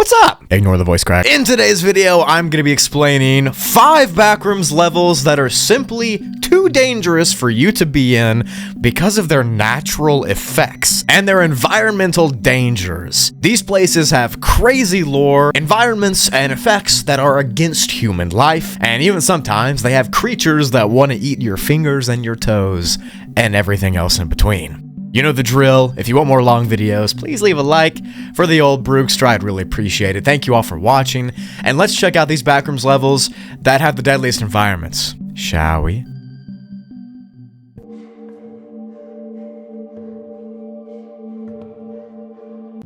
What's up? Ignore the voice crack. In today's video, I'm going to be explaining 5 backrooms levels that are simply too dangerous for you to be in because of their natural effects and their environmental dangers. These places have crazy lore, environments, and effects that are against human life, and even sometimes they have creatures that want to eat your fingers and your toes and everything else in between. You know the drill. If you want more long videos, please leave a like. For the old Brookster, I'd really appreciate it. Thank you all for watching, and let's check out these backrooms levels that have the deadliest environments, shall we?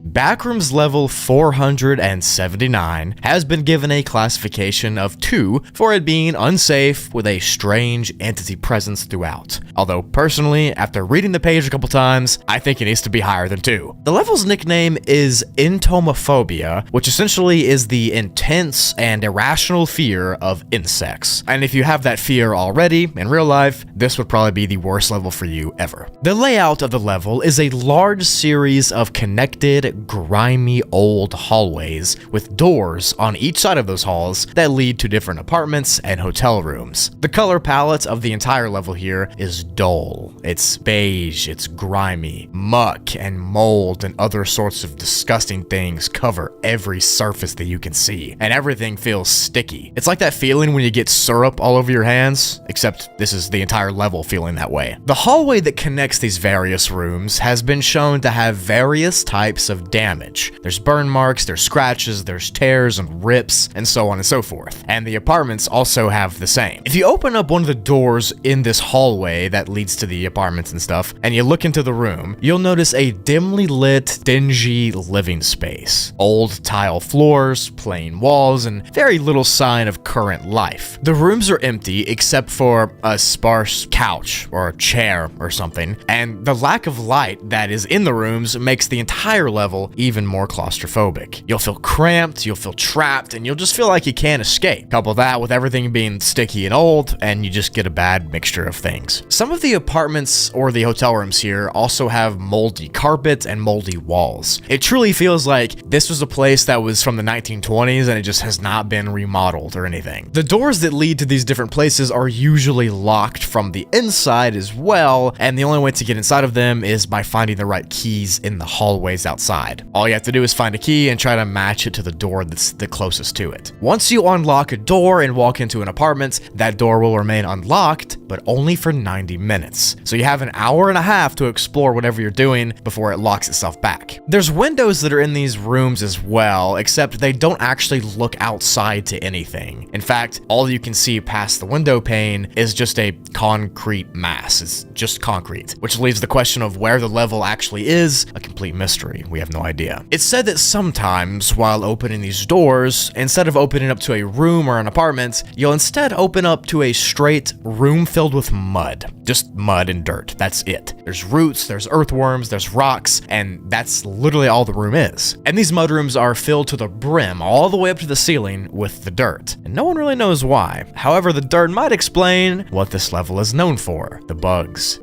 Backrooms level 479 has been given a classification of 2 for it being unsafe with a strange entity presence throughout. Although personally, after reading the page a couple times, I think it needs to be higher than 2. The level's nickname is entomophobia, which essentially is the intense and irrational fear of insects. And if you have that fear already in real life, this would probably be the worst level for you ever. The layout of the level is a large series of connected, grimy old hallways with doors on each side of those halls that lead to different apartments and hotel rooms. The color palette of the entire level here is dull. It's beige, it's grimy. Muck and mold and other sorts of disgusting things cover every surface that you can see, and everything feels sticky. It's like that feeling when you get syrup all over your hands, except this is the entire level feeling that way. The hallway that connects these various rooms has been shown to have various types of damage. There's burn marks, there's scratches, there's tears and rips, and so on and so forth. And the apartments also have the same. If you open up one of the doors in this hallway that leads to the apartments and stuff, and you look into the room, you'll notice a dimly lit, dingy living space. Old tile floors, plain walls, and very little sign of current life. The rooms are empty except for a sparse couch or a chair or something, and the lack of light that is in the rooms makes the entire level even more claustrophobic. You'll feel cramped, you'll feel trapped, and you'll just feel like you can't escape. Couple that with everything being sticky and old, and you just get a bad mixture of things. Some of the apartments or the hotel rooms here also have moldy carpets and moldy walls. It truly feels like this was a place that was from the 1920s and it just has not been remodeled or anything. The doors that lead to these different places are usually locked from the inside as well, and the only way to get inside of them is by finding the right keys in the hallways outside. All you have to do is find a key and try to match it to the door that's the closest to it. Once you unlock a door and walk into an apartment, that door will remain unlocked, but only for 90 minutes. So you have an hour and a half to explore whatever you're doing before it locks itself back. There's windows that are in these rooms as well, except they don't actually look outside to anything. In fact, all you can see past the window pane is just a concrete mass. It's just concrete, which leaves the question of where the level actually is a complete mystery. We have no idea. It's said that sometimes while opening these doors, instead of opening up to a room or an apartment, you'll instead open up to a straight room filled with mud. Just mud and dirt. That's it. There's roots, there's earthworms, there's rocks, and that's literally all the room is. And these mud rooms are filled to the brim, all the way up to the ceiling with the dirt. And no one really knows why. However, the dirt might explain what this level is known for: the bugs.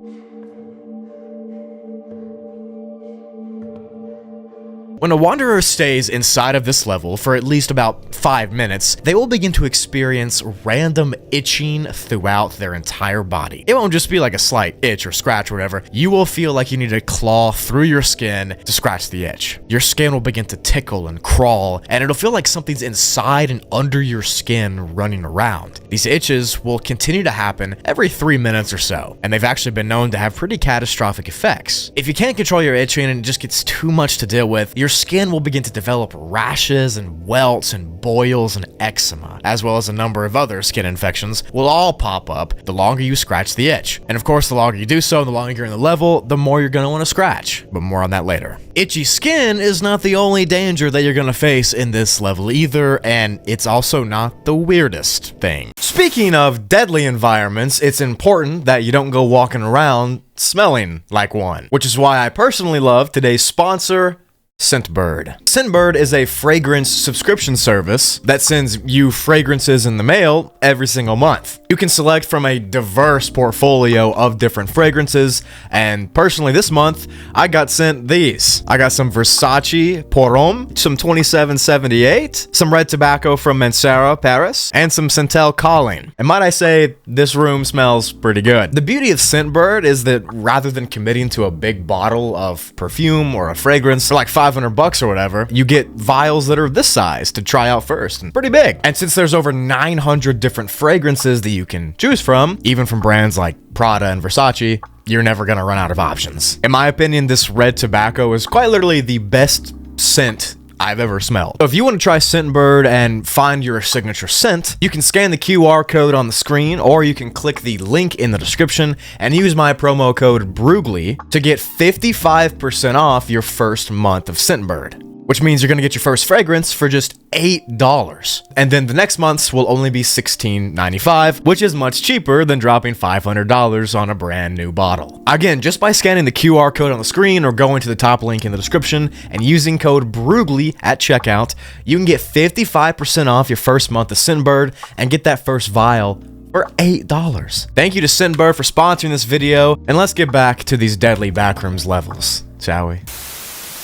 When a wanderer stays inside of this level for at least about 5 minutes, they will begin to experience random itching throughout their entire body. It won't just be like a slight itch or scratch or whatever. You will feel like you need to claw through your skin to scratch the itch. Your skin will begin to tickle and crawl, and it'll feel like something's inside and under your skin running around. These itches will continue to happen every 3 minutes or so, and they've actually been known to have pretty catastrophic effects. If you can't control your itching and it just gets too much to deal with, your skin will begin to develop rashes and welts and boils and eczema, as well as a number of other skin infections will all pop up the longer you scratch the itch. And of course, the longer you do so, the longer you're in the level, the more you're going to want to scratch, but more on that later. Itchy skin is not the only danger that you're going to face in this level either, and it's also not the weirdest thing. Speaking of deadly environments, it's important that you don't go walking around smelling like one, which is why I personally love today's sponsor, Scentbird. Scentbird is a fragrance subscription service that sends you fragrances in the mail every single month. You can select from a diverse portfolio of different fragrances, and personally this month, I got sent these. I got some Versace Pour Homme, some 2778, some red tobacco from Mancera, Paris, and some Centel Colleen. And might I say, this room smells pretty good. The beauty of Scentbird is that rather than committing to a big bottle of perfume or a fragrance for like $500 or whatever, you get vials that are this size to try out first, and pretty big. And since there's over 900 different fragrances that you can choose from, even from brands like Prada and Versace, you're never gonna run out of options. In my opinion, this red tobacco is quite literally the best scent I've ever smelled. So if you want to try Scentbird and find your signature scent, you can scan the QR code on the screen, or you can click the link in the description and use my promo code BRUGLY to get 55% off your first month of Scentbird, which means you're going to get your first fragrance for just $8. And then the next month's will only be $16.95, which is much cheaper than dropping $500 on a brand new bottle. Again, just by scanning the QR code on the screen or going to the top link in the description and using code BRUGLY at checkout, you can get 55% off your first month of Scentbird and get that first vial for $8. Thank you to Scentbird for sponsoring this video, and let's get back to these deadly backrooms levels, shall we?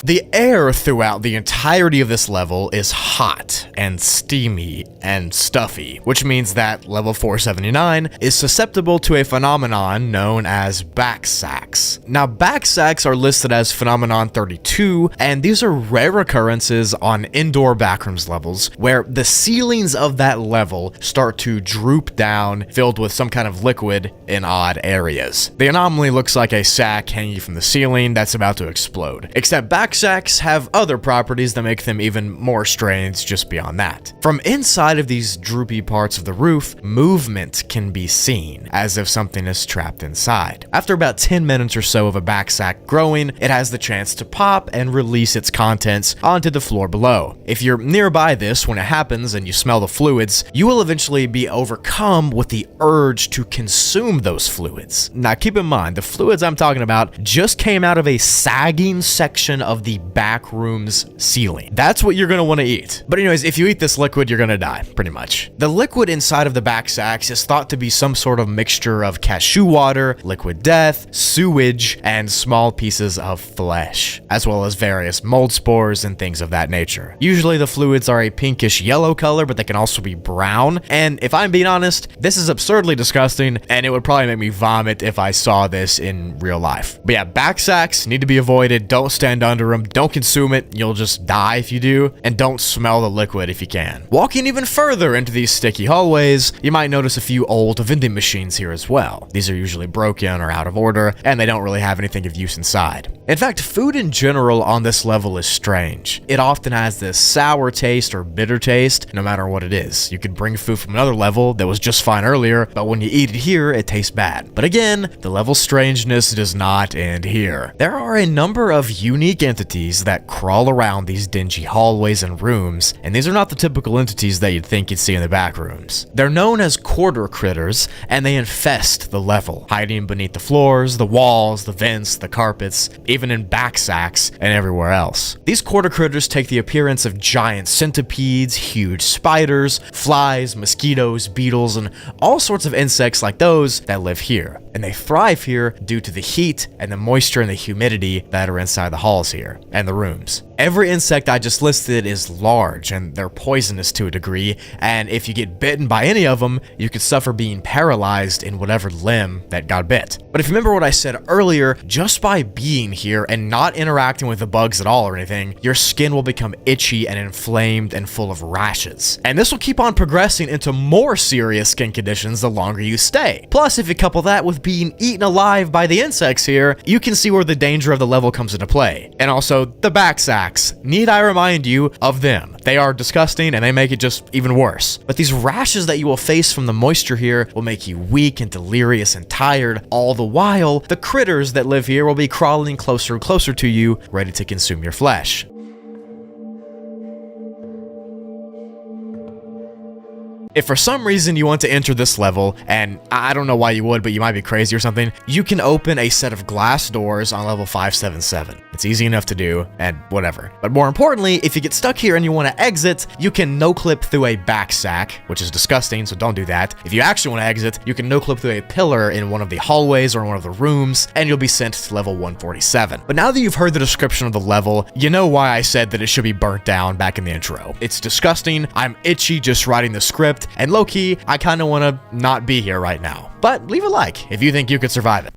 The air throughout the entirety of this level is hot and steamy and stuffy, which means that level 479 is susceptible to a phenomenon known as back sacks. Now, back sacks are listed as phenomenon 32, and these are rare occurrences on indoor backrooms levels where the ceilings of that level start to droop down, filled with some kind of liquid in odd areas. The anomaly looks like a sack hanging from the ceiling that's about to explode, except back sacks have other properties that make them even more strange just beyond that. From inside of these droopy parts of the roof, movement can be seen, as if something is trapped inside. After about 10 minutes or so of a back sack growing, it has the chance to pop and release its contents onto the floor below. If you're nearby this when it happens and you smell the fluids, you will eventually be overcome with the urge to consume those fluids. Now keep in mind, the fluids I'm talking about just came out of a sagging section of the back room's ceiling. That's what you're going to want to eat. But anyways, if you eat this liquid, you're going to die, pretty much. The liquid inside of the back sacks is thought to be some sort of mixture of cashew water, liquid death, sewage, and small pieces of flesh, as well as various mold spores and things of that nature. Usually the fluids are a pinkish yellow color, but they can also be brown. And if I'm being honest, this is absurdly disgusting, and it would probably make me vomit if I saw this in real life. But yeah, back sacks need to be avoided. Don't stand under them. Don't consume it, you'll just die if you do, and don't smell the liquid if you can. Walking even further into these sticky hallways, you might notice a few old vending machines here as well. These are usually broken or out of order, and they don't really have anything of use inside. In fact, food in general on this level is strange. It often has this sour taste or bitter taste, no matter what it is. You could bring food from another level that was just fine earlier, but when you eat it here, it tastes bad. But again, the level's strangeness does not end here. There are a number of unique entities that crawl around these dingy hallways and rooms, and these are not the typical entities that you'd think you'd see in the back rooms. They're known as quarter critters, and they infest the level, hiding beneath the floors, the walls, the vents, the carpets, even in back sacks and everywhere else. These quarter critters take the appearance of giant centipedes, huge spiders, flies, mosquitoes, beetles, and all sorts of insects like those that live here. And they thrive here due to the heat and the moisture and the humidity that are inside the halls here and the rooms. Every insect I just listed is large, and they're poisonous to a degree, and if you get bitten by any of them, you could suffer being paralyzed in whatever limb that got bit. But if you remember what I said earlier, just by being here and not interacting with the bugs at all or anything, your skin will become itchy and inflamed and full of rashes. And this will keep on progressing into more serious skin conditions the longer you stay. Plus, if you couple that with being eaten alive by the insects here, you can see where the danger of the level comes into play. And also, the back sack. Need I remind you of them? They are disgusting and they make it just even worse. But these rashes that you will face from the moisture here will make you weak and delirious and tired. All the while, the critters that live here will be crawling closer and closer to you, ready to consume your flesh. If for some reason you want to enter this level, and I don't know why you would, but you might be crazy or something, you can open a set of glass doors on level 577. It's easy enough to do, and whatever. But more importantly, if you get stuck here and you want to exit, you can no-clip through a back sack, which is disgusting, so don't do that. If you actually want to exit, you can no-clip through a pillar in one of the hallways or in one of the rooms, and you'll be sent to level 147. But now that you've heard the description of the level, you know why I said that it should be burnt down back in the intro. It's disgusting, I'm itchy just writing the script, and low-key, I kinda wanna not be here right now. But leave a like if you think you could survive it.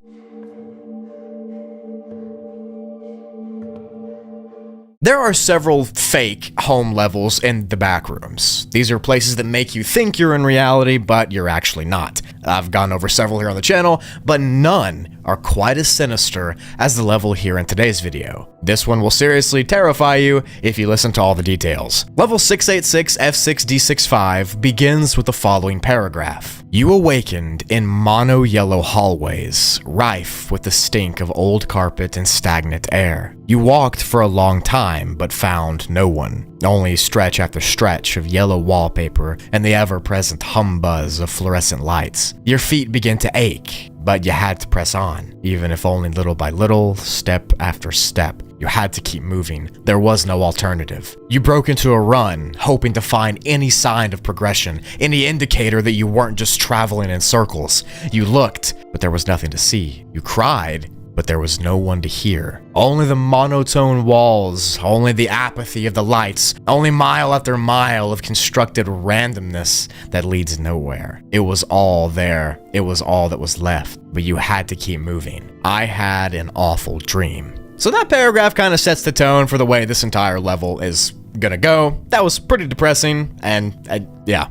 There are several fake home levels in the Backrooms. These are places that make you think you're in reality, but you're actually not. I've gone over several here on the channel, but none are quite as sinister as the level here in today's video. This one will seriously terrify you if you listen to all the details. Level 686 F6D65 begins with the following paragraph. You awakened in mono-yellow hallways, rife with the stink of old carpet and stagnant air. You walked for a long time, but found no one. Only stretch after stretch of yellow wallpaper and the ever-present humbuzz of fluorescent lights. Your feet began to ache, but you had to press on, even if only little by little, step after step. You had to keep moving. There was no alternative. You broke into a run, hoping to find any sign of progression, any indicator that you weren't just traveling in circles. You looked, but there was nothing to see. You cried, but there was no one to hear. Only the monotone walls, only the apathy of the lights, only mile after mile of constructed randomness that leads nowhere. It was all there. It was all that was left, but you had to keep moving. I had an awful dream. So that paragraph kind of sets the tone for the way this entire level is gonna go. That was pretty depressing, and yeah.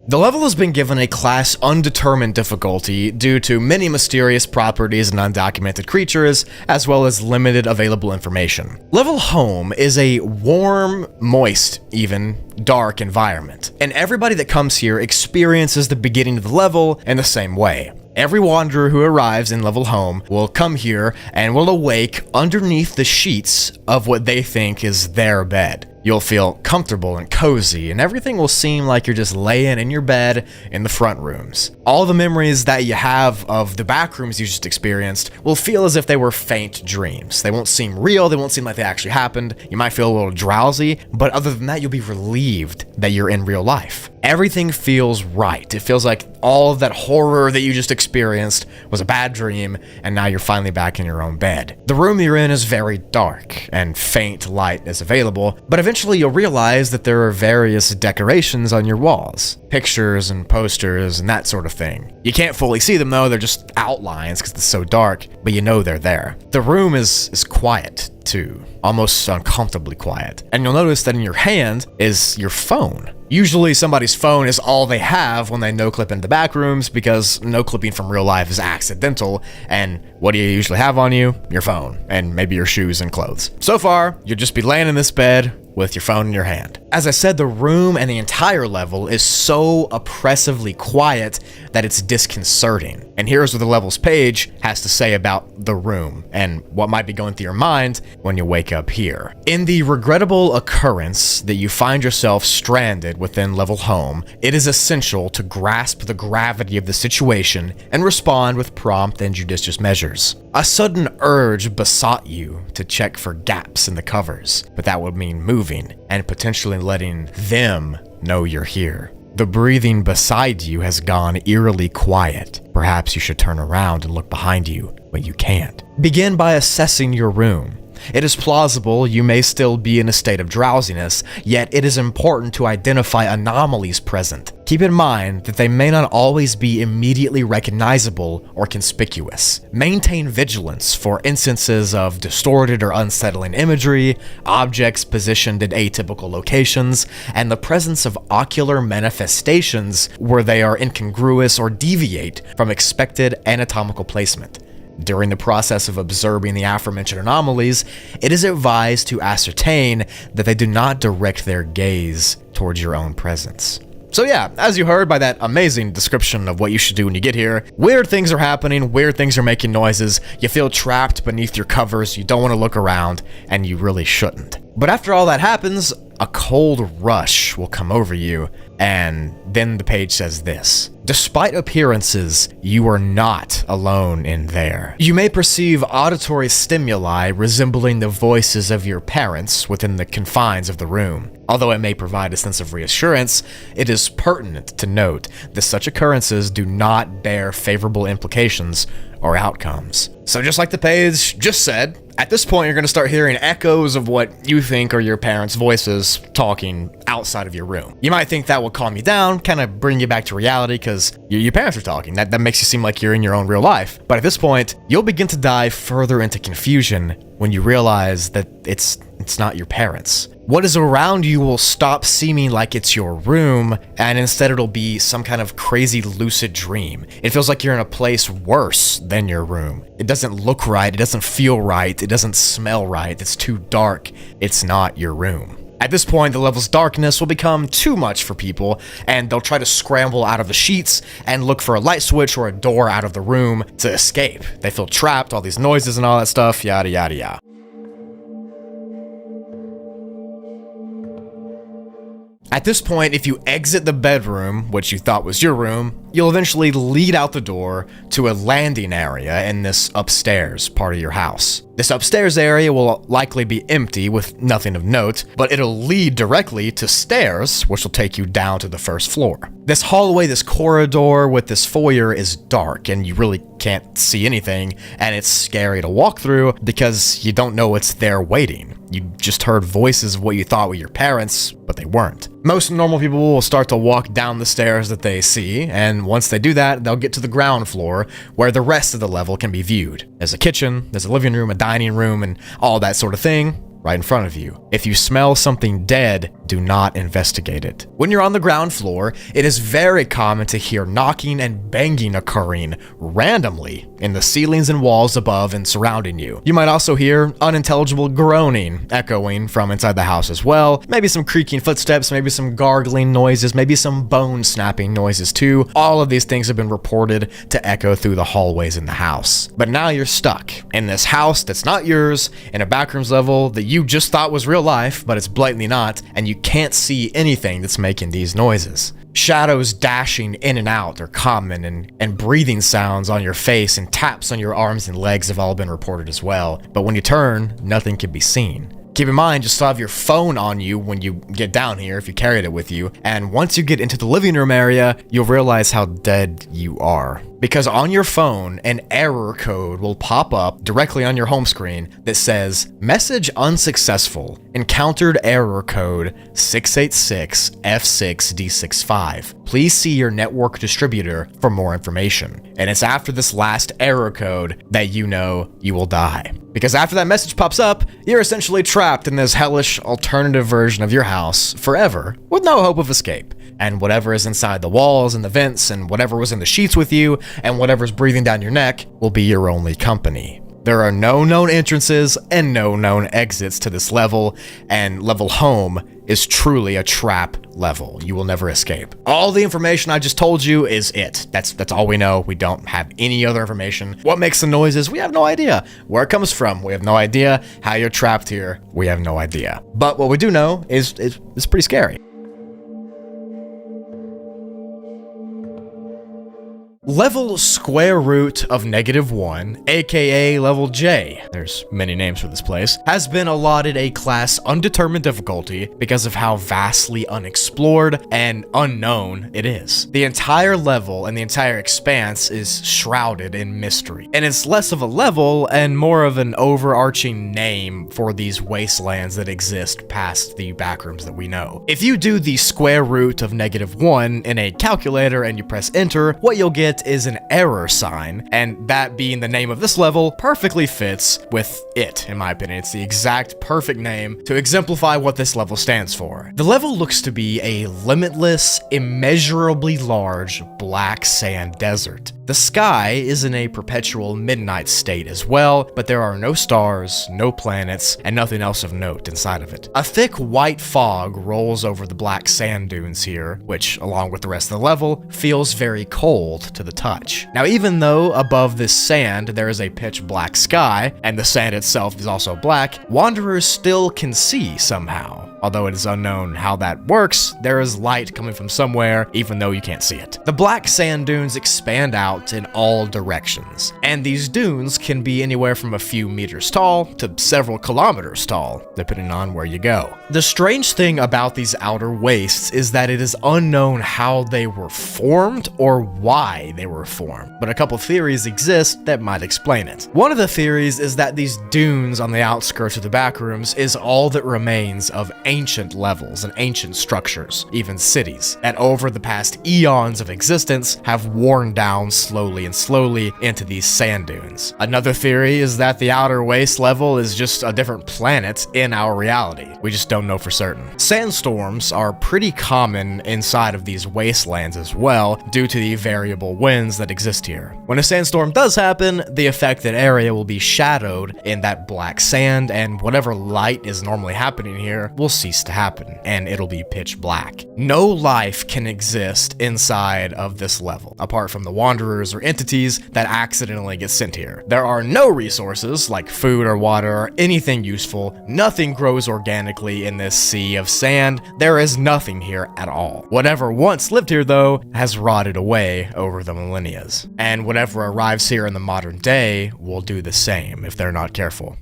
The level has been given a class undetermined difficulty due to many mysterious properties and undocumented creatures, as well as limited available information. Level Home is a warm, moist, even dark environment, and everybody that comes here experiences the beginning of the level in the same way. Every wanderer who arrives in Level Home will come here and will awake underneath the sheets of what they think is their bed. You'll feel comfortable and cozy, and everything will seem like you're just laying in your bed in the front rooms. All the memories that you have of the Backrooms you just experienced will feel as if they were faint dreams. They won't seem real, they won't seem like they actually happened. You might feel a little drowsy, but other than that, you'll be relieved that you're in real life. Everything feels right. It feels like all of that horror that you just experienced was a bad dream, and now you're finally back in your own bed. The room you're in is very dark, and faint light is available, but eventually you'll realize that there are various decorations on your walls. Pictures and posters and that sort of thing. You can't fully see them though, they're just outlines because it's so dark, but you know they're there. The room is quiet too, almost uncomfortably quiet. And you'll notice that in your hand is your phone. Usually somebody's phone is all they have when they no-clip into the Backrooms because no-clipping from real life is accidental, and what do you usually have on you? Your phone, and maybe your shoes and clothes. So far, you'll just be laying in this bed with your phone in your hand. As I said, the room and the entire level is so oppressively quiet that it's disconcerting. And here's what the levels page has to say about the room and what might be going through your mind when you wake up here. In the regrettable occurrence that you find yourself stranded within Level Home, it is essential to grasp the gravity of the situation and respond with prompt and judicious measures. A sudden urge besought you to check for gaps in the covers, but that would mean moving and potentially letting them know you're here. The breathing beside you has gone eerily quiet. Perhaps you should turn around and look behind you, but you can't. Begin by assessing your room. It is plausible you may still be in a state of drowsiness, yet it is important to identify anomalies present. Keep in mind that they may not always be immediately recognizable or conspicuous. Maintain vigilance for instances of distorted or unsettling imagery, objects positioned in atypical locations, and the presence of ocular manifestations where they are incongruous or deviate from expected anatomical placement. During the process of observing the aforementioned anomalies, it is advised to ascertain that they do not direct their gaze towards your own presence. So yeah, as you heard by that amazing description of what you should do when you get here, weird things are happening, weird things are making noises, you feel trapped beneath your covers, you don't want to look around, and you really shouldn't. But after all that happens, a cold rush will come over you, and then the page says this: despite appearances, you are not alone in there. You may perceive auditory stimuli resembling the voices of your parents within the confines of the room. Although it may provide a sense of reassurance, it is pertinent to note that such occurrences do not bear favorable implications or outcomes. So just like the page just said, at this point you're going to start hearing echoes of what you think are your parents' voices talking outside of your room. You might think that will calm you down, kind of bring you back to reality because your parents are talking. That makes you seem like you're in your own real life. But at this point, you'll begin to dive further into confusion when you realize that it's not your parents. What is around you will stop seeming like it's your room, and instead it'll be some kind of crazy lucid dream. It feels like you're in a place worse than your room. It doesn't look right, it doesn't feel right, it doesn't smell right, it's too dark, it's not your room. At this point, the level's darkness will become too much for people, and they'll try to scramble out of the sheets and look for a light switch or a door out of the room to escape. They feel trapped, all these noises and all that stuff, yada yada yada. At this point, if you exit the bedroom, which you thought was your room, you'll eventually lead out the door to a landing area in this upstairs part of your house. This upstairs area will likely be empty with nothing of note, but it'll lead directly to stairs, which will take you down to the first floor. This hallway, this corridor with this foyer is dark and you really can't see anything, and it's scary to walk through because you don't know what's there waiting. You just heard voices of what you thought were your parents, but they weren't. Most normal people will start to walk down the stairs that they see, and once they do that, they'll get to the ground floor where the rest of the level can be viewed. There's a kitchen, there's a living room, a dining room, and all that sort of thing right in front of you. If you smell something dead, do not investigate it. When you're on the ground floor, it is very common to hear knocking and banging occurring randomly in the ceilings and walls above and surrounding you. You might also hear unintelligible groaning echoing from inside the house as well. Maybe some creaking footsteps, maybe some gargling noises, maybe some bone snapping noises too. All of these things have been reported to echo through the hallways in the house. But now you're stuck in this house that's not yours, in a backrooms level that you just thought was real life, but it's blatantly not, and you can't see anything that's making these noises. Shadows dashing in and out are common, and breathing sounds on your face and taps on your arms and legs have all been reported as well. But when you turn, nothing can be seen. Keep in mind, you still have your phone on you when you get down here if you carried it with you, and once you get into the living room area, you'll realize how dead you are. Because on your phone, an error code will pop up directly on your home screen that says, "Message unsuccessful. Encountered error code 686F6D65. Please see your network distributor for more information." And it's after this last error code that you know you will die. Because after that message pops up, you're essentially trapped in this hellish alternative version of your house forever, with no hope of escape. And whatever is inside the walls and the vents, and whatever was in the sheets with you, and whatever's breathing down your neck will be your only company. There are no known entrances and no known exits to this level, and level home is truly a trap level. You will never escape. All the information I just told you is it. That's all we know. We don't have any other information. What makes the noises? We have no idea. Where it comes from? We have no idea. How you're trapped here? We have no idea. But what we do know is it's pretty scary. Level square root of -1, aka level J, there's many names for this place, has been allotted a class undetermined difficulty because of how vastly unexplored and unknown it is. The entire level and the entire expanse is shrouded in mystery, and it's less of a level and more of an overarching name for these wastelands that exist past the backrooms that we know. If you do the square root of -1 in a calculator and you press enter, what you'll get is an error sign, and that being the name of this level perfectly fits with it, in my opinion. It's the exact perfect name to exemplify what this level stands for. The level looks to be a limitless, immeasurably large black sand desert. The sky is in a perpetual midnight state as well, but there are no stars, no planets, and nothing else of note inside of it. A thick white fog rolls over the black sand dunes here, which, along with the rest of the level, feels very cold to to the touch. Now, even though above this sand there is a pitch black sky, and the sand itself is also black, wanderers still can see somehow. Although it is unknown how that works, there is light coming from somewhere, even though you can't see it. The black sand dunes expand out in all directions, and these dunes can be anywhere from a few meters tall to several kilometers tall, depending on where you go. The strange thing about these outer wastes is that it is unknown how they were formed or why they were formed, but a couple theories exist that might explain it. One of the theories is that these dunes on the outskirts of the backrooms is all that remains of ancient levels and ancient structures, even cities, that over the past eons of existence have worn down slowly and slowly into these sand dunes. Another theory is that the outer waste level is just a different planet in our reality. We just don't know for certain. Sandstorms are pretty common inside of these wastelands as well, due to the variable winds that exist here. When a sandstorm does happen, the affected area will be shadowed in that black sand, and whatever light is normally happening here will cease to happen, and it'll be pitch black. No life can exist inside of this level, apart from the wanderers or entities that accidentally get sent here. There are no resources, like food or water or anything useful. Nothing grows organically in this sea of sand. There is nothing here at all. Whatever once lived here, though, has rotted away over the millennia. And whatever arrives here in the modern day will do the same if they're not careful.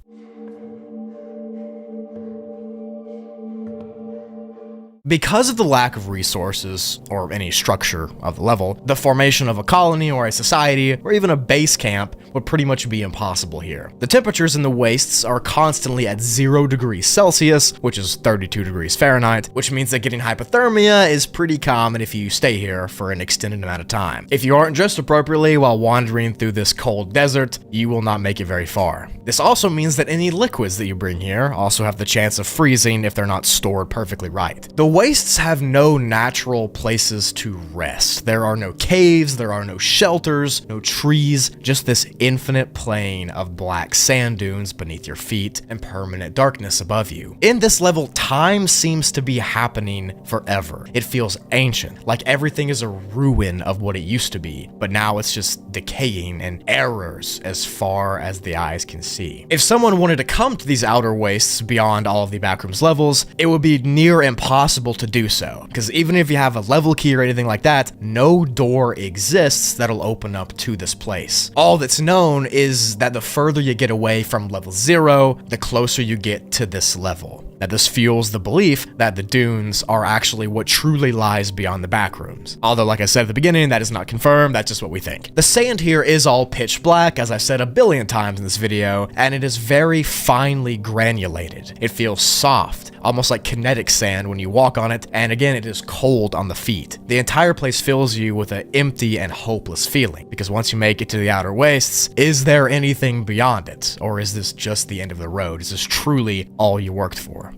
Because of the lack of resources, or any structure of the level, the formation of a colony or a society, or even a base camp would pretty much be impossible here. The temperatures in the wastes are constantly at 0 degrees Celsius, which is 32 degrees Fahrenheit, which means that getting hypothermia is pretty common if you stay here for an extended amount of time. If you aren't dressed appropriately while wandering through this cold desert, you will not make it very far. This also means that any liquids that you bring here also have the chance of freezing if they're not stored perfectly right. The wastes have no natural places to rest. There are no caves, there are no shelters, no trees, just this infinite plain of black sand dunes beneath your feet and permanent darkness above you. In this level, time seems to be happening forever. It feels ancient, like everything is a ruin of what it used to be, but now it's just decaying and errors as far as the eyes can see. If someone wanted to come to these outer wastes beyond all of the Backrooms levels, it would be near impossible to do so, because even if you have a level key or anything like that, no door exists that'll open up to this place. All that's known is that the further you get away from level 0, the closer you get to this level. Now, this fuels the belief that the dunes are actually what truly lies beyond the backrooms. Although, like I said at the beginning, that is not confirmed, that's just what we think. The sand here is all pitch black, as I've said a billion times in this video, and it is very finely granulated. It feels soft, almost like kinetic sand when you walk on it, and again, it is cold on the feet. The entire place fills you with an empty and hopeless feeling, because once you make it to the outer wastes, is there anything beyond it? Or is this just the end of the road? Is this truly all you worked for?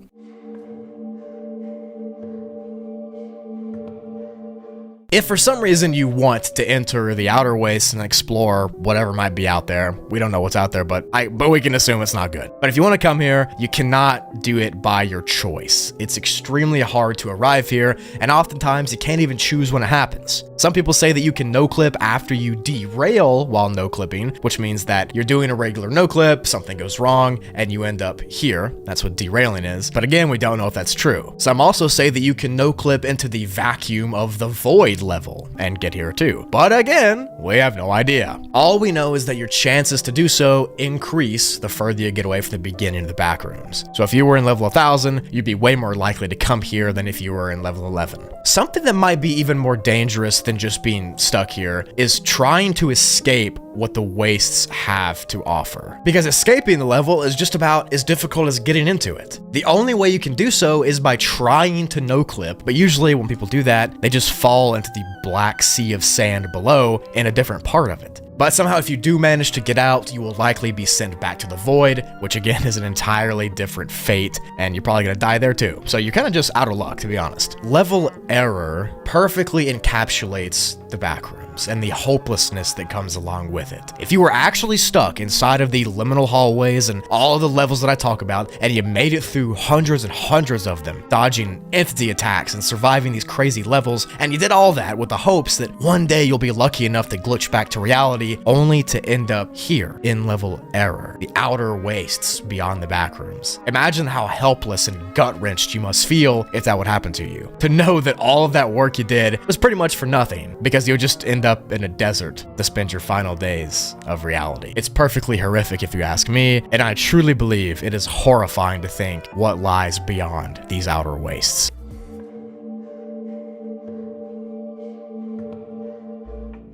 If for some reason you want to enter the outer wastes and explore whatever might be out there, we don't know what's out there, but we can assume it's not good. But if you want to come here, you cannot do it by your choice. It's extremely hard to arrive here, and oftentimes you can't even choose when it happens. Some people say that you can no-clip after you derail while no-clipping, which means that you're doing a regular no-clip, something goes wrong, and you end up here. That's what derailing is. But again, we don't know if that's true. Some also say that you can no-clip into the vacuum of the void level and get here too. But again, we have no idea. All we know is that your chances to do so increase the further you get away from the beginning of the backrooms. So if you were in level 1000, you'd be way more likely to come here than if you were in level 11. Something that might be even more dangerous than just being stuck here is trying to escape what the wastes have to offer. Because escaping the level is just about as difficult as getting into it. The only way you can do so is by trying to no-clip, but usually when people do that, they just fall into the black sea of sand below in a different part of it. But somehow if you do manage to get out, you will likely be sent back to the void, which again is an entirely different fate, and you're probably gonna die there too. So you're kind of just out of luck, to be honest. Level error perfectly encapsulates the backrooms. backrooms and the hopelessness that comes along with it. If you were actually stuck inside of the liminal hallways and all of the levels that I talk about, and you made it through hundreds and hundreds of them, dodging entity attacks and surviving these crazy levels, and you did all that with the hopes that one day you'll be lucky enough to glitch back to reality, only to end up here in level error, the outer wastes beyond the backrooms. Imagine how helpless and gut-wrenched you must feel if that would happen to you. To know that all of that work you did was pretty much for nothing, because you'll just end up in a desert to spend your final days of reality. It's perfectly horrific if you ask me, and I truly believe it is horrifying to think what lies beyond these outer wastes.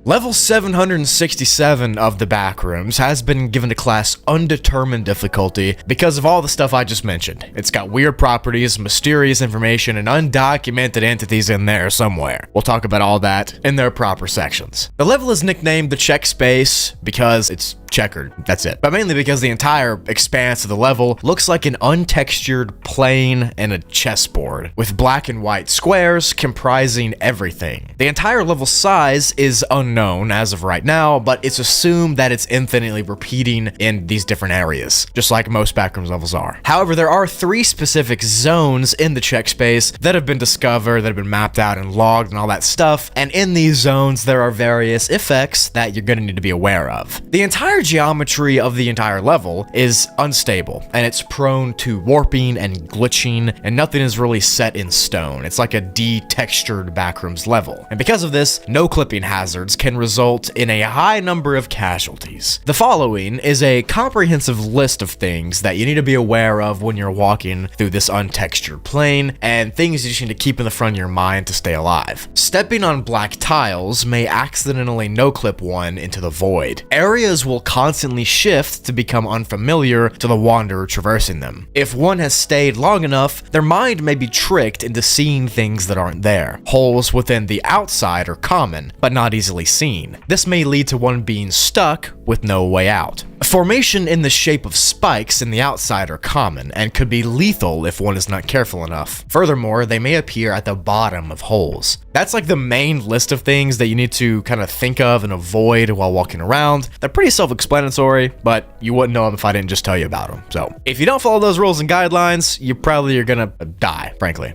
Level 767 of the Backrooms has been given a class Undetermined difficulty because of all the stuff I just mentioned. It's got weird properties, mysterious information, and undocumented entities in there somewhere. We'll talk about all that in their proper sections. The level is nicknamed the Check Space because it's checkered, that's it. But mainly because the entire expanse of the level looks like an untextured plane and a chessboard, with black and white squares comprising everything. The entire level size is unknown as of right now, but it's assumed that it's infinitely repeating in these different areas, just like most Backrooms levels are. However, there are 3 specific zones in the check space that have been discovered, that have been mapped out and logged and all that stuff, and in these zones there are various effects that you're going to need to be aware of. The entire geometry of the entire level is unstable, and it's prone to warping and glitching, and nothing is really set in stone. It's like a de-textured Backrooms level. And because of this, no clipping hazards can result in a high number of casualties. The following is a comprehensive list of things that you need to be aware of when you're walking through this untextured plane, and things you just need to keep in the front of your mind to stay alive. Stepping on black tiles may accidentally no-clip one into the void. Areas will constantly shift to become unfamiliar to the wanderer traversing them. If one has stayed long enough, their mind may be tricked into seeing things that aren't there. Holes within the outside are common, but not easily seen. This may lead to one being stuck with no way out. Formation in the shape of spikes in the outside are common and could be lethal if one is not careful enough. Furthermore, they may appear at the bottom of holes. That's like the main list of things that you need to kind of think of and avoid while walking around. They're pretty self-explanatory, but you wouldn't know them if I didn't just tell you about them. So if you don't follow those rules and guidelines, you probably are gonna die, frankly.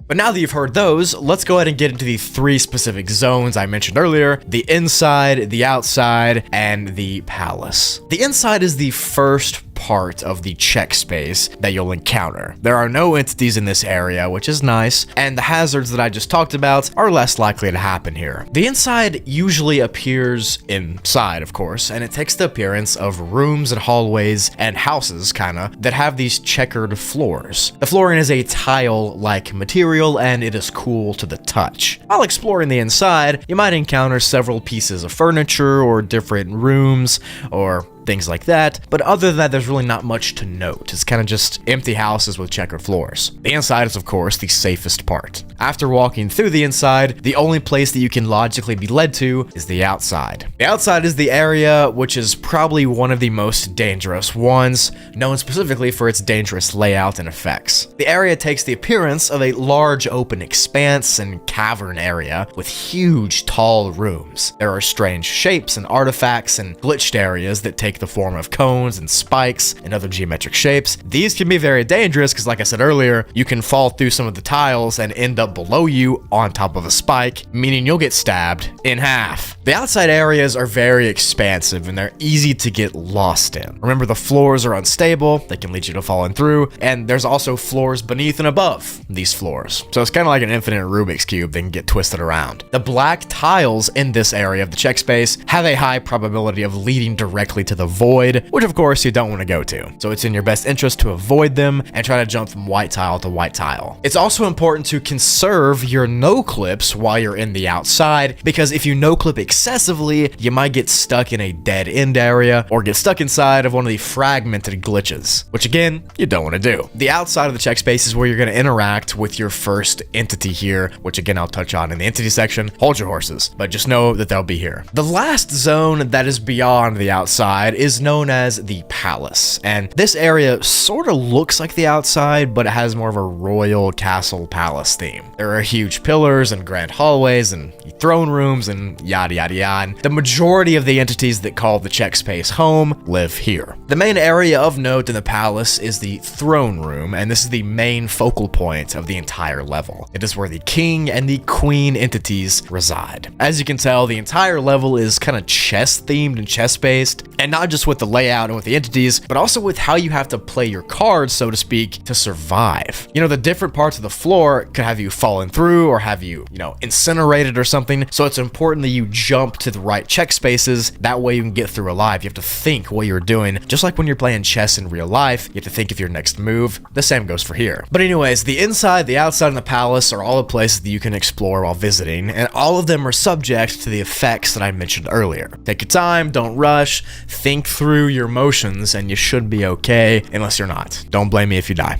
But now that you've heard those, let's go ahead and get into the 3 specific zones I mentioned earlier: the inside, the outside, and the palace. The inside is the first part of the check space that you'll encounter. There are no entities in this area, which is nice, and the hazards that I just talked about are less likely to happen here. The inside usually appears inside, of course, and it takes the appearance of rooms and hallways and houses, kinda, that have these checkered floors. The flooring is a tile-like material, and it is cool to the touch. While exploring the inside, you might encounter several pieces of furniture or different rooms or things like that, but other than that, there's really not much to note. It's kind of just empty houses with checkered floors. The inside is, of course, the safest part. After walking through the inside, the only place that you can logically be led to is the outside. The outside is the area which is probably one of the most dangerous ones, known specifically for its dangerous layout and effects. The area takes the appearance of a large open expanse and cavern area with huge tall rooms. There are strange shapes and artifacts and glitched areas that take the form of cones and spikes and other geometric shapes. These can be very dangerous because, like I said earlier, you can fall through some of the tiles and end up below you on top of a spike, meaning you'll get stabbed in half. The outside areas are very expansive and they're easy to get lost in. Remember, the floors are unstable, they can lead you to falling through, and there's also floors beneath and above these floors. So it's kind of like an infinite Rubik's Cube that can get twisted around. The black tiles in this area of the check space have a high probability of leading directly to the void, which of course you don't want to go to. So it's in your best interest to avoid them and try to jump from white tile to white tile. It's also important to conserve your no clips while you're in the outside, because if you no clip excessively, you might get stuck in a dead end area or get stuck inside of one of the fragmented glitches, which again, you don't want to do. The outside of the check space is where you're going to interact with your first entity here, which again I'll touch on in the entity section. Hold your horses, but just know that they'll be here. The last zone that is beyond the outside that is known as the Palace. And this area sort of looks like the outside, but it has more of a royal castle palace theme. There are huge pillars and grand hallways and throne rooms and yada yada yada. And the majority of the entities that call the check space home live here. The main area of note in the palace is the throne room, and this is the main focal point of the entire level. It is where the king and the queen entities reside. As you can tell, the entire level is kind of chess themed and chess based, and not just with the layout and with the entities, but also with how you have to play your cards, so to speak, to survive. You know, the different parts of the floor could have you fallen through or have you, incinerated or something, so it's important that you jump to the right check spaces, that way you can get through alive. You have to think what you're doing, just like when you're playing chess in real life, you have to think of your next move. The same goes for here. But anyways, the inside, the outside, and the palace are all the places that you can explore while visiting, and all of them are subject to the effects that I mentioned earlier. Take your time, don't rush, think through your emotions, and you should be okay, unless you're not. Don't blame me if you die.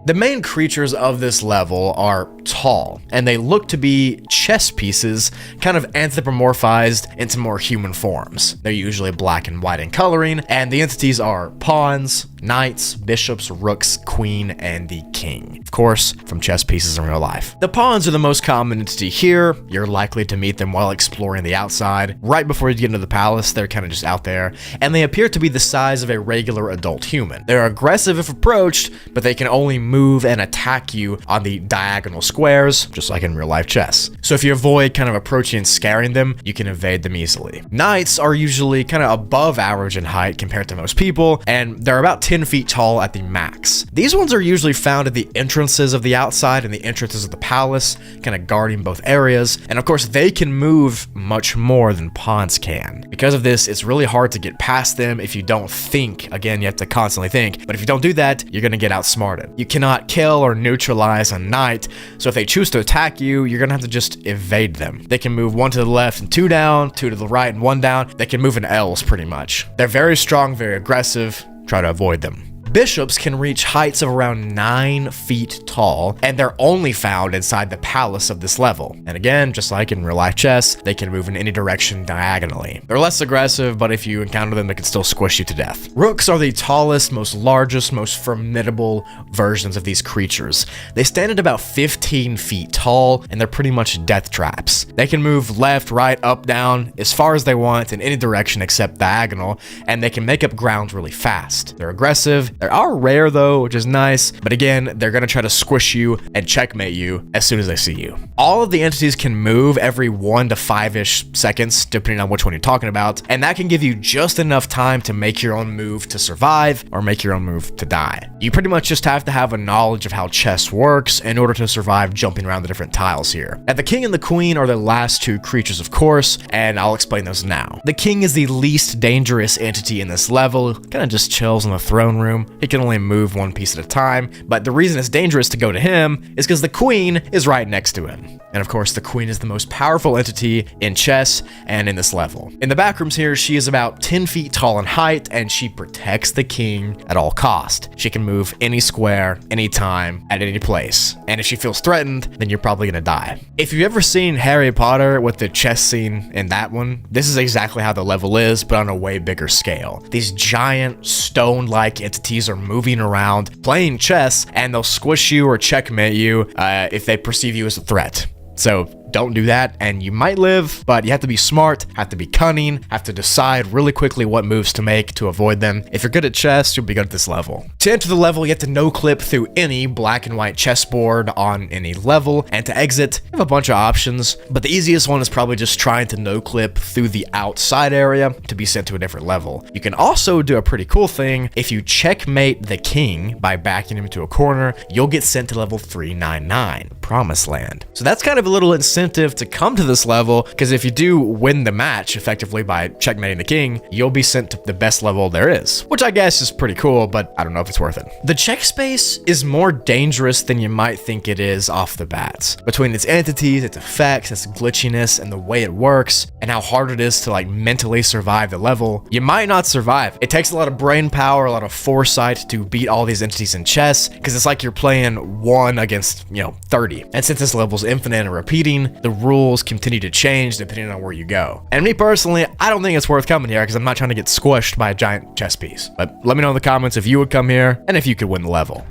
The main creatures of this level are tall, and they look to be chess pieces kind of anthropomorphized into more human forms. They're usually black and white in coloring, and the entities are pawns, knights, bishops, rooks, queen, and the king. Of course, from chess pieces in real life. The pawns are the most common entity here. You're likely to meet them while exploring the outside. Right before you get into the palace, they're kind of just out there, and they appear to be the size of a regular adult human. They're aggressive if approached, but they can only move and attack you on the diagonal squares, just like in real life chess. So if you avoid kind of approaching and scaring them, you can evade them easily. Knights are usually kind of above average in height compared to most people, and they're about 10 feet tall at the max. These ones are usually found at the entrances of the outside and the entrances of the palace, kind of guarding both areas, and of course they can move much more than pawns can. Because of this, it's really hard to get past them if you don't think. Again, you have to constantly think, but if you don't do that, you're gonna get outsmarted. You cannot kill or neutralize a knight, so if they choose to attack you, you're gonna have to just evade them. They can move one to the left and two down, two to the right and one down. They can move in L's pretty much. They're very strong, very aggressive. Try to avoid them. Bishops can reach heights of around 9 feet tall, and they're only found inside the palace of this level. And again, just like in real life chess, they can move in any direction diagonally. They're less aggressive, but if you encounter them, they can still squish you to death. Rooks are the tallest, largest, most formidable versions of these creatures. They stand at about 15 feet tall, and they're pretty much death traps. They can move left, right, up, down, as far as they want in any direction except diagonal, and they can make up ground really fast. They're aggressive. They are rare though, which is nice, but again, they're gonna try to squish you and checkmate you as soon as they see you. All of the entities can move every 1 to 5-ish seconds, depending on which one you're talking about, and that can give you just enough time to make your own move to survive or make your own move to die. You pretty much just have to have a knowledge of how chess works in order to survive jumping around the different tiles here. Now, the king and the queen are the last two creatures, of course, and I'll explain those now. The king is the least dangerous entity in this level, kind of just chills in the throne room. He can only move one piece at a time, but the reason it's dangerous to go to him is because the queen is right next to him. And of course, the queen is the most powerful entity in chess and in this level. In the backrooms here, she is about 10 feet tall in height, and she protects the king at all cost. She can move any square, anytime, at any place. And if she feels threatened, then you're probably gonna die. If you've ever seen Harry Potter with the chess scene in that one, this is exactly how the level is, but on a way bigger scale. These giant stone-like entities are moving around, playing chess, and they'll squish you or checkmate you if they perceive you as a threat. So don't do that, and you might live, but you have to be smart, have to be cunning, have to decide really quickly what moves to make to avoid them. If you're good at chess, you'll be good at this level. To enter the level, you have to no-clip through any black and white chessboard on any level, and to exit, you have a bunch of options, but the easiest one is probably just trying to no-clip through the outside area to be sent to a different level. You can also do a pretty cool thing. If you checkmate the king by backing him into a corner, you'll get sent to level 399, Promised Land. So that's kind of a little incentive to come to this level, because if you do win the match effectively by checkmating the king, you'll be sent to the best level there is, which I guess is pretty cool, but I don't know if it's worth it. The check space is more dangerous than you might think it is off the bat. Between its entities, its effects, its glitchiness, and the way it works, and how hard it is to mentally survive the level, you might not survive. It takes a lot of brain power, a lot of foresight to beat all these entities in chess, because it's like you're playing 1 against, 30. And since this level's infinite and repeating, the rules continue to change depending on where you go. And me personally, I don't think it's worth coming here because I'm not trying to get squished by a giant chess piece. But let me know in the comments if you would come here and if you could win the level.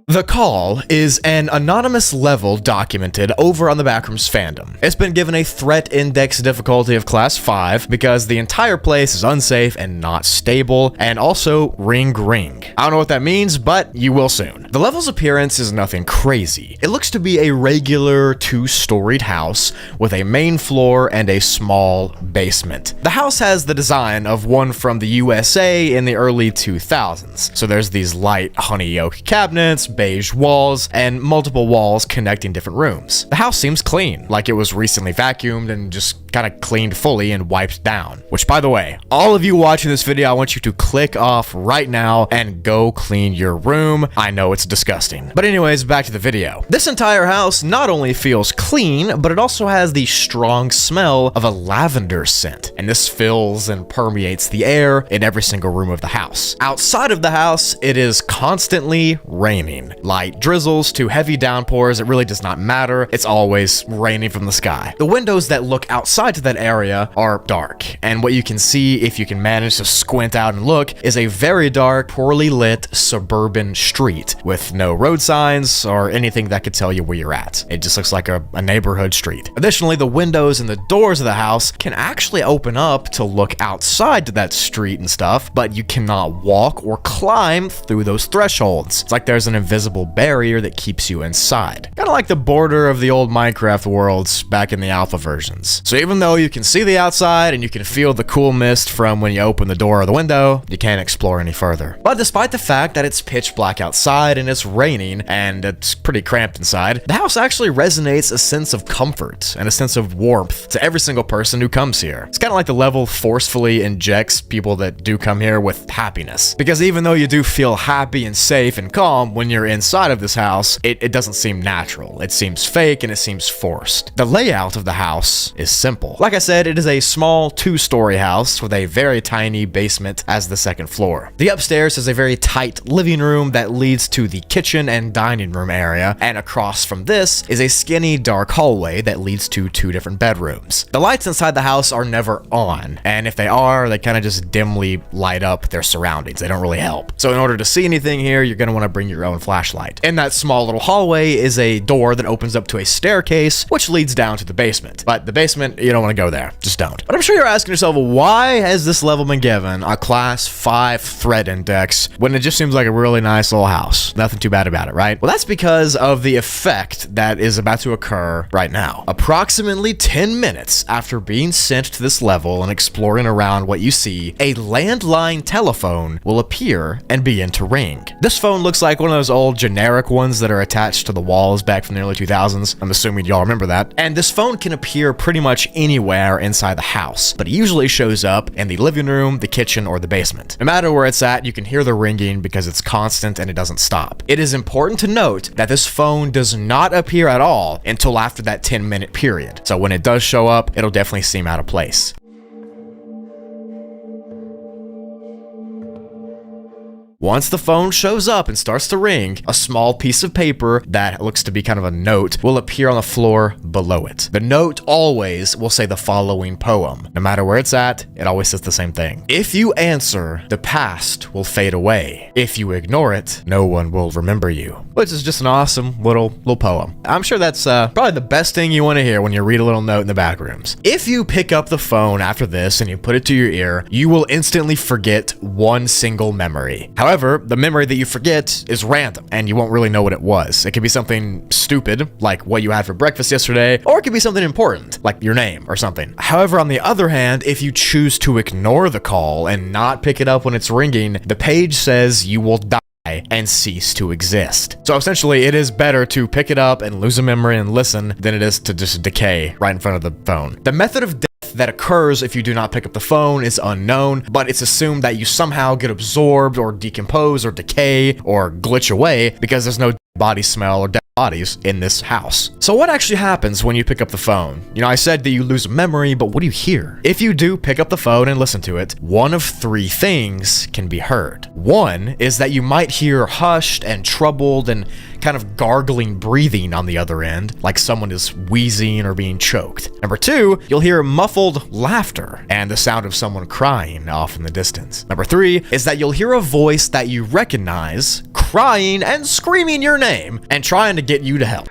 The Call is an anonymous level documented over on the Backrooms fandom. It's been given a threat index difficulty of class 5 because the entire place is unsafe and not stable, and also ring. I don't know what that means, but you will soon. The level's appearance is nothing crazy. It looks to be a regular 2-storied house with a main floor and a small basement. The house has the design of one from the USA in the early 2000s. So there's these light honey oak cabinets, beige walls, and multiple walls connecting different rooms. The house seems clean, like it was recently vacuumed and just kind of cleaned fully and wiped down. Which, by the way, all of you watching this video, I want you to click off right now and go clean your room. I know it's disgusting. But anyways, back to the video. This entire house not only feels clean, but it also has the strong smell of a lavender scent. And this fills and permeates the air in every single room of the house. Outside of the house, it is constantly raining. Light drizzles to heavy downpours, it really does not matter. It's always raining from the sky. The windows that look outside to that area are dark, and what you can see if you can manage to squint out and look is a very dark, poorly lit suburban street with no road signs or anything that could tell you where you're at. It just looks like a neighborhood street. Additionally, the windows and the doors of the house can actually open up to look outside to that street and stuff, but you cannot walk or climb through those thresholds. It's like there's an invisible barrier that keeps you inside. Kind of like the border of the old Minecraft worlds back in the alpha versions. So even though you can see the outside and you can feel the cool mist from when you open the door or the window, you can't explore any further. But despite the fact that it's pitch black outside and it's raining and it's pretty cramped inside, the house actually resonates a sense of comfort and a sense of warmth to every single person who comes here. It's kind of like the level forcefully injects people that do come here with happiness. Because even though you do feel happy and safe and calm when you're inside of this house, it doesn't seem natural. It seems fake and it seems forced. The layout of the house is simple. Like I said, it is a small 2-story house with a very tiny basement as the second floor. The upstairs is a very tight living room that leads to the kitchen and dining room area, and across from this is a skinny dark hallway that leads to 2 different bedrooms. The lights inside the house are never on, and if they are, they kind of just dimly light up their surroundings. They don't really help. So in order to see anything here, you're going to want to bring your own flashlight. In that small little hallway is a door that opens up to a staircase, which leads down to the basement. But the basement, you don't want to go there. Just don't. But I'm sure you're asking yourself, why has this level been given a class 5 threat index when it just seems like a really nice little house? Nothing too bad about it, right? Well, that's because of the effect that is about to occur right now. Approximately 10 minutes after being sent to this level and exploring around what you see, a landline telephone will appear and begin to ring. This phone looks like one of those old generic ones that are attached to the walls back from the early 2000s. I'm assuming y'all remember that. And this phone can appear pretty much anywhere inside the house, but it usually shows up in the living room, the kitchen, or the basement. No matter where it's at, you can hear the ringing because it's constant and it doesn't stop. It is important to note that this phone does not appear at all until after that 10-minute period. So when it does show up, it'll definitely seem out of place. Once the phone shows up and starts to ring, a small piece of paper that looks to be kind of a note will appear on the floor below it. The note always will say the following poem. No matter where it's at, it always says the same thing. If you answer, the past will fade away. If you ignore it, no one will remember you. Which is just an awesome little poem. I'm sure that's probably the best thing you want to hear when you read a little note in the back rooms. If you pick up the phone after this and you put it to your ear, you will instantly forget one single memory. However, the memory that you forget is random, and you won't really know what it was. It could be something stupid, like what you had for breakfast yesterday, or it could be something important, like your name or something. However, on the other hand, if you choose to ignore the call and not pick it up when it's ringing, the page says you will die and cease to exist. So essentially, it is better to pick it up and lose a memory and listen than it is to just decay right in front of the phone. The method of death that occurs if you do not pick up the phone is unknown, but it's assumed that you somehow get absorbed or decompose or decay or glitch away because there's no body smell or dead bodies in this house. So what actually happens when you pick up the phone? You know, I said that you lose memory, but what do you hear? If you do pick up the phone and listen to it, one of three things can be heard. One is that you might hear hushed and troubled and kind of gargling breathing on the other end, like someone is wheezing or being choked. Number two, you'll hear muffled laughter and the sound of someone crying off in the distance. Number three is that you'll hear a voice that you recognize crying and screaming your name and trying to get you to help.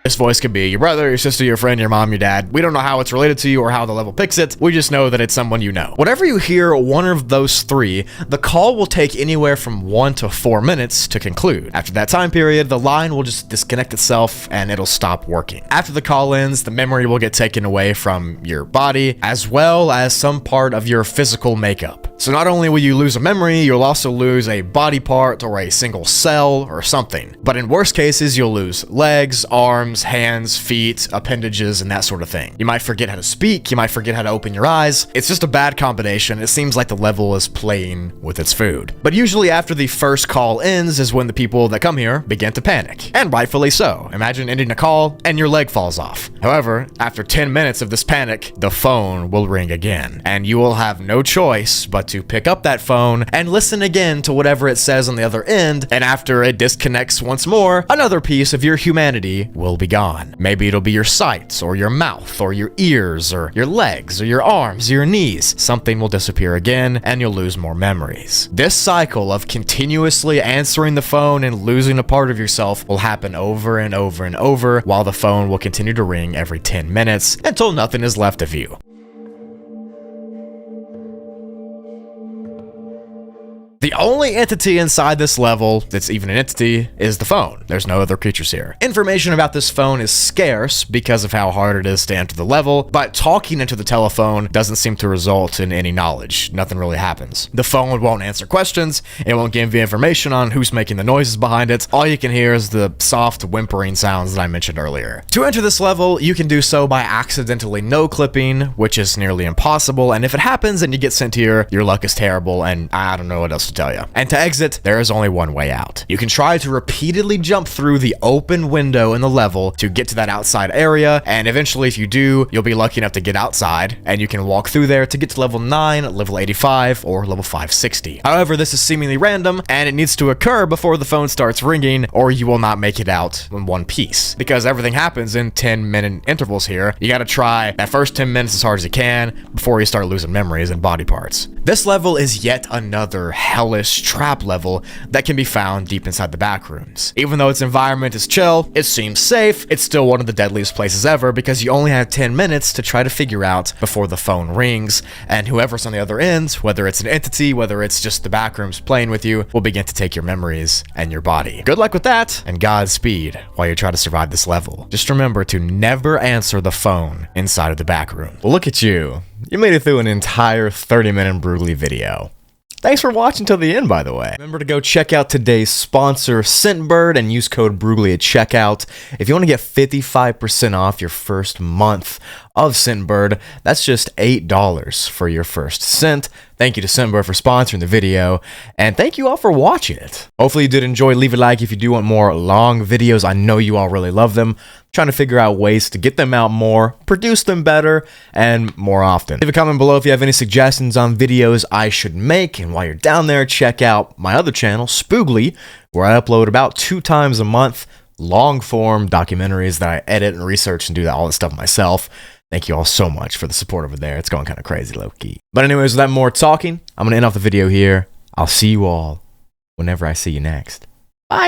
This voice could be your brother, your sister, your friend, your mom, your dad. We don't know how it's related to you or how the level picks it. We just know that it's someone you know. Whenever you hear one of those three, the call will take anywhere from 1 to 4 minutes to conclude. After that time period, the line will just disconnect itself and it'll stop working. After the call ends, the memory will get taken away from your body as well as some part of your physical makeup. So not only will you lose a memory, you'll also lose a body part or a single cell or something. But in worst cases, you'll lose legs, arms, hands, feet, appendages, and that sort of thing. You might forget how to speak, you might forget how to open your eyes. It's just a bad combination. It seems like the level is playing with its food. But usually after the first call ends is when the people that come here begin to panic. And rightfully so. Imagine ending a call and your leg falls off. However, after 10 minutes of this panic, the phone will ring again. And you will have no choice but to pick up that phone and listen again to whatever it says on the other end, and after it disconnects once more, another piece of your humanity will be gone. Maybe it'll be your sight, or your mouth, or your ears, or your legs, or your arms, or your knees. Something will disappear again, and you'll lose more memories. This cycle of continuously answering the phone and losing a part of yourself will happen over and over and over, while the phone will continue to ring every 10 minutes until nothing is left of you. The only entity inside this level that's even an entity is the phone. There's no other creatures here. Information about this phone is scarce because of how hard it is to enter the level, but talking into the telephone doesn't seem to result in any knowledge. Nothing really happens. The phone won't answer questions. It won't give you information on who's making the noises behind it. All you can hear is the soft whimpering sounds that I mentioned earlier. To enter this level, you can do so by accidentally no-clipping, which is nearly impossible, and if it happens and you get sent here, your luck is terrible, and I don't know what else to tell you. And to exit, there is only one way out. You can try to repeatedly jump through the open window in the level to get to that outside area, and eventually if you do, you'll be lucky enough to get outside, and you can walk through there to get to level 9, level 85, or level 560. However, this is seemingly random, and it needs to occur before the phone starts ringing, or you will not make it out in one piece. Because everything happens in 10-minute intervals here, you gotta try that first 10 minutes as hard as you can before you start losing memories and body parts. This level is yet another hellish trap level that can be found deep inside the backrooms. Even though its environment is chill, it seems safe, it's still one of the deadliest places ever because you only have 10 minutes to try to figure out before the phone rings, and whoever's on the other end, whether it's an entity, whether it's just the backrooms playing with you, will begin to take your memories and your body. Good luck with that, and Godspeed while you try to survive this level. Just remember to never answer the phone inside of the backroom. Well, look at you. You made it through an entire 30-minute Brutally video. Thanks for watching till the end, by the way. Remember to go check out today's sponsor, Scentbird, and use code Brutally at checkout. If you want to get 55% off your first month of Scentbird, that's just $8 for your first scent. Thank you to Scentbird for sponsoring the video, and thank you all for watching it. Hopefully you did enjoy. Leave a like if you do want more long videos. I know you all really love them. I'm trying to figure out ways to get them out more, produce them better, and more often. Leave a comment below if you have any suggestions on videos I should make, and while you're down there, check out my other channel, Spoogly, where I upload about 2 times a month, long-form documentaries that I edit and research and do all that stuff myself. Thank you all so much for the support over there. It's going kind of crazy, low-key. But anyways, without more talking, I'm going to end off the video here. I'll see you all whenever I see you next. Bye!